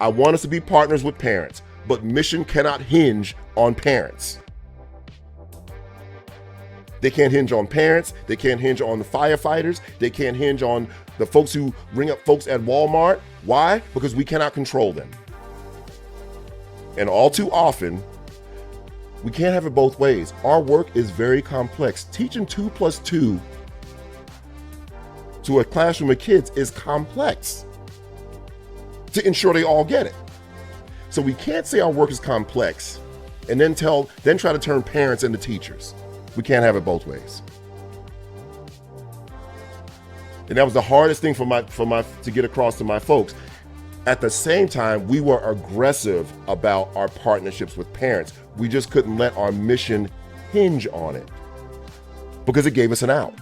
I want us to be partners with parents, but mission cannot hinge on parents. They can't hinge on parents. They can't hinge on the firefighters. They can't hinge on the folks who ring up folks at Walmart. Why? Because we cannot control them. And all too often, we can't have it both ways. Our work is very complex. Teaching 2 + 2 to a classroom of kids is complex to ensure they all get it. So we can't say our work is complex and then try to turn parents into teachers. We can't have it both ways. And that was the hardest thing to get across to my folks. At the same time, we were aggressive about our partnerships with parents. We just couldn't let our mission hinge on it because it gave us an out.